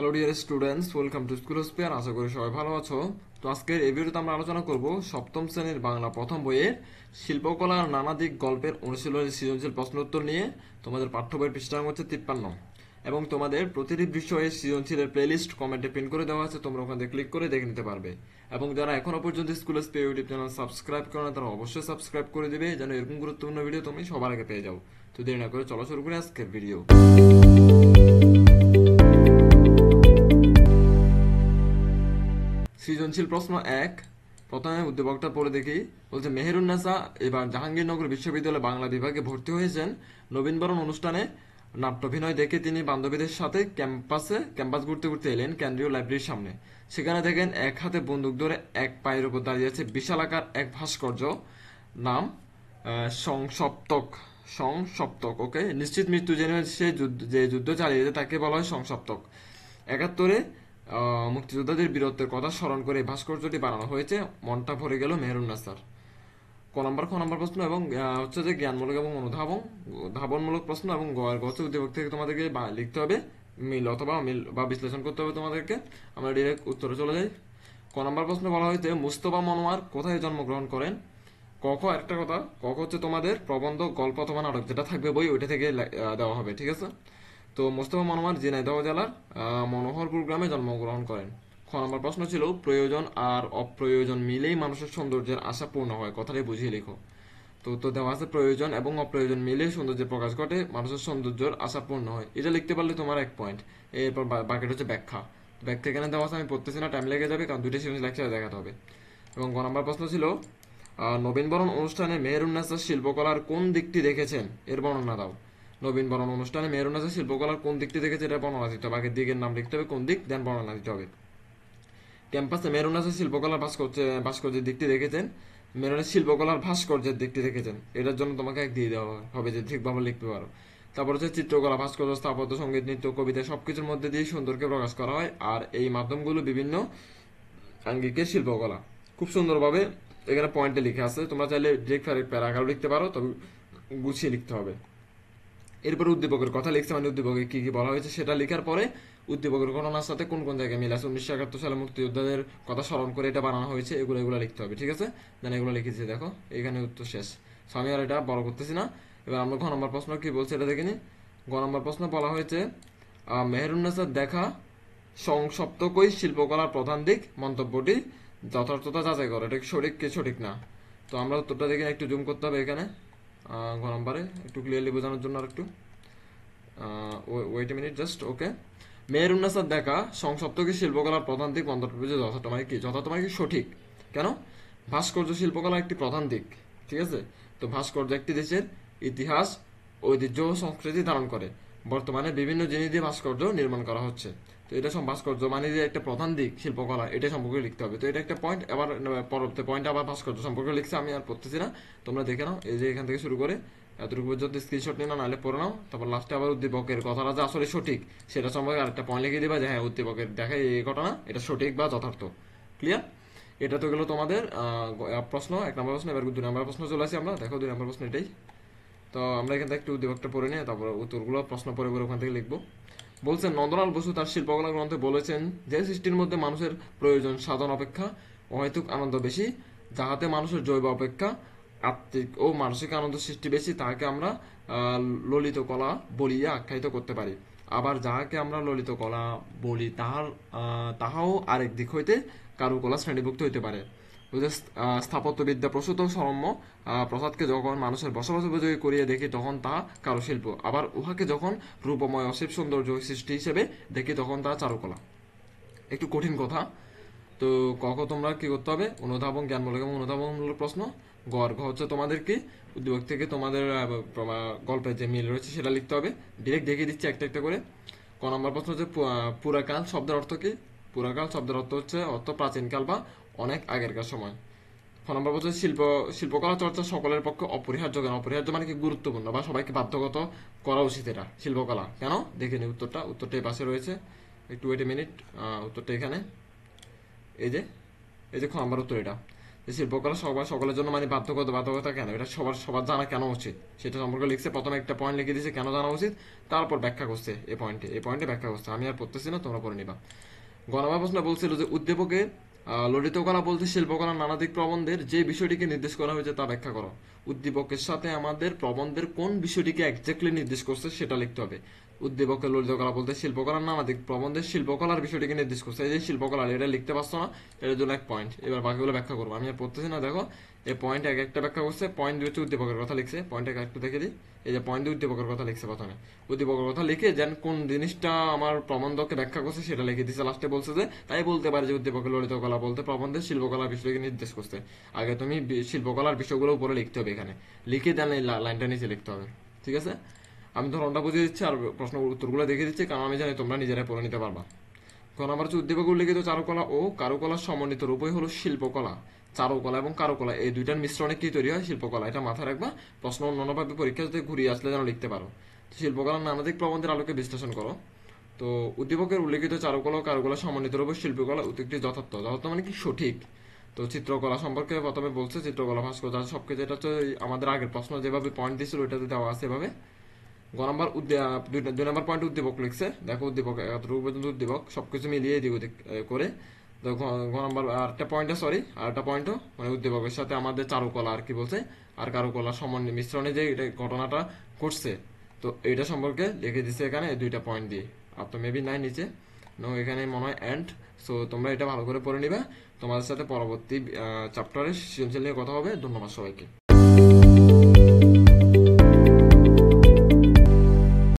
Hello dear students, welcome to school spare. আশা করি সবাই ভালো আছো। তো আজকের এই ভিডিওতে আমরা আলোচনা করব সপ্তম শ্রেণীর বাংলা প্রথম বইয়ের শিল্পকলার নানা দিক গল্পের অনুশীলনী সৃজনশীল প্রশ্ন উত্তর নিয়ে। তোমাদের পাঠ্য বইয়ের পৃষ্ঠা নম্বর হচ্ছে 53 এবং তোমাদের প্রতিটি বিষয়ে সৃজনশীলের প্লেলিস্ট কমেন্টে পিন করে দেওয়া আছে, তোমরা ওখানে ক্লিক করে দেখে নিতে পারবে। এবং যারা এখনো পর্যন্ত school spare YouTube channel subscribe করে না তারা অবশ্যই সাবস্ক্রাইব করে দিবে, যেন এরকম গুরুত্বপূর্ণ ভিডিও তুমি সবার আগে পেয়ে যাও। তো দেরি না করে চলো শুরু করি আজকের ভিডিও। সৃজনশীল প্রশ্ন 1। প্রথমে উদ্দীপকটা পড়ে দেখি। বলছে মেহেরুন্নেসা এবার জাহাঙ্গীরনগর বিশ্ববিদ্যালয়ে বাংলা বিভাগে ভর্তি হয়েছেন। নবীনবরণ অনুষ্ঠানে নাট্যাভিনয় দেখে তিনি বান্ধবীদের সাথে ক্যাম্পাস ঘুরতে ঘুরতে এলেন কেন্দ্রীয় লাইব্রেরির সামনে। সেখানে দেখেন এক হাতে বন্দুক ধরে এক পায়ের উপর দাঁড়িয়ে আছে বিশালাকার এক ভাস্কর্য, নাম সংসপ্তক। সংসপ্তক, ওকে। নিশ্চিত মৃত্যু জেনে সে যে যুদ্ধ চালিয়েছে তাকে বলা হয় সংসপ্তক। 71-এ মুক্তিযোদ্ধাদের বীরত্বের কথা স্মরণ করে ভাস্কর্যটি বানানো হয়েছে। মনটা ভরে গেল মেহেরুন্নেসার। খ নম্বর প্রশ্ন এবং হচ্ছে যে জ্ঞানমূলক এবং ধাবনমূলক প্রশ্ন এবং হচ্ছে উদ্দীপক থেকে তোমাদেরকে লিখতে হবে মিল অথবা বিশ্লেষণ করতে হবে তোমাদেরকে। আমরা ডিরেক্ট উত্তরে চলে যাই। ক নম্বর প্রশ্ন বলা হয়েছে মুস্তফা মনোয়ার কোথায় জন্মগ্রহণ করেন। একটা কথা, হচ্ছে তোমাদের প্রবন্ধ, গল্প অথবা নাটক যেটা থাকবে বই ওইটা থেকে দেওয়া হবে, ঠিক আছে। তো মোস্তফা মনোয়ার ঝিনাইদহ জেলার মনোহরপুর গ্রামে জন্মগ্রহণ করেন। খ নম্বর প্রশ্ন ছিল প্রয়োজন আর অপ্রয়োজন মিলেই মানুষের সৌন্দর্যের আশা পূর্ণ হয়, কথাটাই বুঝিয়ে লিখো। তো উত্তর দেওয়া আছে প্রয়োজন এবং অপ্রয়োজন মিলেই সৌন্দর্যের প্রকাশ ঘটে, মানুষের সৌন্দর্যের আশা পূর্ণ হয়। এটা লিখতে পারলে তোমার 1 পয়েন্ট। এরপর বাকিটা হচ্ছে ব্যাখ্যা। ব্যাখ্যা এখানে দেওয়া আছে, আমি পড়তেছি না, টাইম লেগে যাবে কারণ দুইটা সিরিজ লেকচারে দেখাতে হবে। এবং গ নম্বর প্রশ্ন ছিল নবীনবরণ অনুষ্ঠানে মেহেরুন্নেসার শিল্পকলার কোন দিকটি দেখেছেন, এর বর্ণনা দাও। নবীনবরণ অনুষ্ঠানে মেহেরুন্নেসার শিল্পকলার কোন দিকটি দেখেছে এটা বর্ণনা দিতে হবে। আগে দিকের নাম লিখতে হবে, কোন দিক, দেন বর্ণনা দিতে হবে। ক্যাম্পাসে মেহেরুন্নেসার শিল্পকলার ভাস্কর্যের দিকটি দেখেছেন। মেহেরুনের শিল্পকলার ভাস্কর্যের দিকটি দেখেছেন, এটার জন্য তোমাকে 1 দিয়ে দেওয়া হবে যে ঠিকভাবে লিখতে পারো। তারপর হচ্ছে চিত্রকলা, ভাস্কর্য, স্থাপত্য, সঙ্গীত, নৃত্য, কবিতা সবকিছুর মধ্যে দিয়ে সুন্দরকে প্রকাশ করা হয়, আর এই মাধ্যমগুলো বিভিন্ন আঙ্গিকের শিল্পকলা। খুব সুন্দরভাবে এখানে পয়েন্টে লিখে আছে, তোমরা চাইলে ডিরেক্ট প্যারাগ্রাফ লিখতে পারো, তবে গুছিয়ে লিখতে হবে। এরপর উদ্দীপকের কথা লিখছে, মানে উদ্দীপকে কি কি বলা হয়েছে সেটা লেখার পরে উদ্দীপকের ঘটনার সাথে কোন কোন জায়গায় মিল আছে, 1971 সালে মুক্তিযোদ্ধাদের কথা স্মরণ করে এটা বানানো হয়েছে, এগুলো লিখতে হবে, ঠিক আছে। দেন এগুলো লিখেছি, দেখো এখানে উত্তর শেষ। আমি আর এটা বড় করতেছি না। এবার আমরা ঘ নম্বর প্রশ্ন কি বলছে এটা দেখিনি। ঘ নম্বর প্রশ্ন বলা হয়েছে মেহেরুন্নেসার দেখা সংসপ্তকই শিল্পকলার প্রধান দিক, মন্তব্যটি যথার্থতা যাচাই করো, এটা সঠিক কি সঠিক না। তো আমরা উত্তরটা দেখে একটু জুম করতে হবে এখানে ঘ নম্বরে একটু ক্লিয়ারলি বোঝানোর জন্য। আর একটু ওয়েট এ মিনিট জাস্ট, ওকে। মেহেরুন্নেসার দেখা সংসপ্তকী শিল্পকলার প্রধান দিক, মন্তব্য যথার্থ মানে কি, সঠিক। কেন? ভাস্কর্য শিল্পকলার একটি প্রধান দিক, ঠিক আছে। তো ভাস্কর্য একটি দেশের ইতিহাস, ঐতিহ্য ও সংস্কৃতি ধারণ করে। বর্তমানে বিভিন্ন জিনিস দিয়ে ভাস্কর্য নির্মাণ করা হচ্ছে। তো এটা ভাস্কর্য মানে যে একটা প্রধান দিক শিল্পকলা, এটা সম্পর্কে লিখতে হবে। তো এটা একটা পয়েন্ট। আবার পরবর্তী পয়েন্ট আবার ভাস্কর্য সম্পর্কে লিখছে, আমি আর পড়তেছি না, তোমরা দেখে নাও। এই যে এখান থেকে শুরু করে এতটুকু পর্যন্ত স্ক্রিনশট নিয়ে নাও, নাহলে পড়ে নাও। তারপর লাস্টে আবার উদ্দীপকের কথাটা যে আসলে সঠিক সেটা সম্পর্কে আরেকটা পয়েন্ট লিখে দিবা যে হ্যাঁ উদ্দীপকের দেখা এই ঘটনা এটা সঠিক বা যথার্থ। ক্লিয়ার? এটা তো গেলো তোমাদের প্রশ্ন, 1 নম্বর প্রশ্ন। এবার 2 নম্বর প্রশ্ন চলে আসি আমরা, দেখো 2 নম্বর প্রশ্ন এটাই। তো আমরা এখান থেকে একটু উদ্দীপকটা পড়ে নিয়ে তারপর উত্তরগুলো প্রশ্ন পরে ওখান থেকে লিখবো। বলছেন নন্দলাল বসু তার শিল্পকলা গ্রন্থে বলেছেন যে সৃষ্টির মধ্যে মানুষের প্রয়োজন সাধন অপেক্ষা অহেতুক আনন্দ বেশি, যাহাতে মানুষের জৈব অপেক্ষা আত্মিক ও মানসিক আনন্দ সৃষ্টি বেশি, তাহাকে আমরা ললিত কলা বলিয়া আখ্যায়িত করতে পারি। আবার যাহাকে আমরা ললিত কলা বলি তাহাও আরেক দিক হইতে কারুকলা শ্রেণীভুক্ত হইতে পারে। স্থাপত্যবিদ্যা প্রসূত সরম্য প্রসাদকে যখন মানুষের বসবাস উপযোগী করিয়া দেখি তখন তাহা কারুশিল্প, আবার উহাকে যখন রূপময় অসীম সৌন্দর্য সৃষ্টি হিসেবে দেখি তখন তাহা চারুকলা। একটু কঠিন কথা। তো তোমরা কি করতে হবে, অনুধাবন, জ্ঞানমূলক এবং অনুধাবনমূলক প্রশ্ন। ঘ হচ্ছে তোমাদের কি উদ্যোগ থেকে তোমাদের গল্পের যে মিল রয়েছে সেটা লিখতে হবে। ডিরেক্ট দেখিয়ে দিচ্ছি একটা একটা করে। ক নম্বর প্রশ্ন হচ্ছে পুরাকাল শব্দের অর্থ কি। পুরাকাল শব্দের অর্থ হচ্ছে প্রাচীনকাল বা অনেক আগেরকার সময়। খ নম্বর প্রশ্ন শিল্পকলা চর্চা সকলের পক্ষে অপরিহার্য কেন। অপরিহার্য মানে কি গুরুত্বপূর্ণ বা সবাইকে বাধ্যগত করা উচিত এটা শিল্পকলা কেন, দেখে নি উত্তরটা এই পাশে রয়েছে। একটু ওয়েট এ মিনিট, উত্তরটা এখানে এই যে খ নম্বর উত্তর এটা। শিল্পকলা সকলের জন্য মানে বাধ্যকতা কেন, এটা সবার জানা কেন উচিত সেটা সম্পর্কে লিখছে। প্রথমে একটা পয়েন্ট লিখে দিয়েছে কেন জানা উচিত, তারপর ব্যাখ্যা করছে এই পয়েন্টে ব্যাখ্যা করছে। আমি আর পড়তেছি না, তোমরা পড়ে নিবা। গণনা প্রশ্ন বলছিল যে উদ্দীপকের ললিত কলা বলতে শিল্পকলার নানাদিক প্রবন্ধের যে বিষয়টিকে নির্দেশ করা হয়েছে তা ব্যাখ্যা করো। উদ্দীপকের সাথে আমাদের প্রবন্ধের কোন বিষয়টিকে এক্স্যাক্টলি নির্দেশ করছে সেটা লিখতে হবে। উদ্দীপকের ললিত কলা বলতে শিল্পকলার নানাদিক প্রবন্ধের শিল্পকলার বিষয়টিকে নির্দেশ করছে। এই যে শিল্পকলা, এটা লিখতে পারছো না, এর জন্য এক পয়েন্ট। এবার বাকিগুলো ব্যাখ্যা করবো, আমি আর পড়তেছি না। দেখো এই পয়েন্ট এক একটা ব্যাখ্যা করছে। পয়েন্ট দুই হচ্ছে উদ্দীপকের কথা লিখছে, পয়েন্ট এক একটু দেখে দিই। এই যে পয়েন্ট দুই উদ্দীপকের কথা লিখছে প্রথমে, উদ্দীপকের কথা লিখে যেন কোন জিনিসটা আমার প্রবন্ধকে ব্যাখ্যা করছে সেটা লিখে দিচ্ছে। লাস্টে বলছে যে তাই বলতে পারে যে উদ্দীপকের ললিত কলা বলতে প্রবন্ধের শিল্পকলার বিষয়কে নির্দেশ করছে। আগে তুমি শিল্পকলার বিষয়গুলো উপরে লিখতে হবে, এখানে লিখে দেন এই লাইনটা নিচে লিখতে হবে। ঠিক আছে, আমি ধরনটা বুঝিয়ে দিচ্ছি আর প্রশ্ন উত্তরগুলো দেখে দিচ্ছি, কারণ আমি জানি তোমরা নিজেরাই পড়ে নিতে পারবা। কারণ আমার হচ্ছে উদ্দীপক উল্লেখিত চারুকলা ও কারুকলার সমন্বিত রূপই হলো শিল্পকলা। চারুকলা এবং কারুকলা এই দুইটার মিশ্রণে কি তৈরি হয়? শিল্পকলা। এটা মাথায় রাখবা, প্রশ্ন অন্যান্যভাবে পরীক্ষা যদি ঘুরিয়ে আসলে যেন লিখতে পারো। শিল্পকলার নানাদিক প্রবন্ধের আলোকে বিশ্লেষণ করো। তো উদ্দীপকের উল্লেখিত চারুকলা ও কারুকলা সমন্বিত রূপে শিল্পকলা উক্তিটি যথার্থ। যথার্থ মানে কি? সঠিক। তো চিত্রকলা সম্পর্কে প্রথমে বলছে, চিত্রকলা ভাস্কর্য সবকিছু, এটা হচ্ছে আমাদের আগের প্রশ্ন যেভাবে পয়েন্ট দিয়েছিল ওইটাতে দেওয়া আছে এভাবে। গ নাম্বার দুই নাম্বার পয়েন্ট উদ্দীপক লিখছে। দেখো উদ্দীপক এতটুকু পর্যন্ত উদ্দীপক, সবকিছু মিলিয়ে এদিক ওদিক করে। তো গ নাম্বার আরেকটা পয়েন্টে, আরেকটা পয়েন্টও মানে উদ্দীপকের সাথে আমাদের চারুকলা আর কি বলছে, আর কারুকলার সমন্বয় মিশ্রণে যে এটা ঘটনাটা ঘটছে, তো এইটা সম্পর্কে লিখে দিছে এখানে দুইটা পয়েন্ট দিয়ে। আর তো মেবি নাই নিচে, নো এখানে মনে হয় এন্ড। সো তোমরা এটা ভালো করে পড়ে নিবে। তোমাদের সাথে পরবর্তী চ্যাপ্টারে সৃজনশীল নিয়ে কথা হবে। ধন্যবাদ সবাইকে।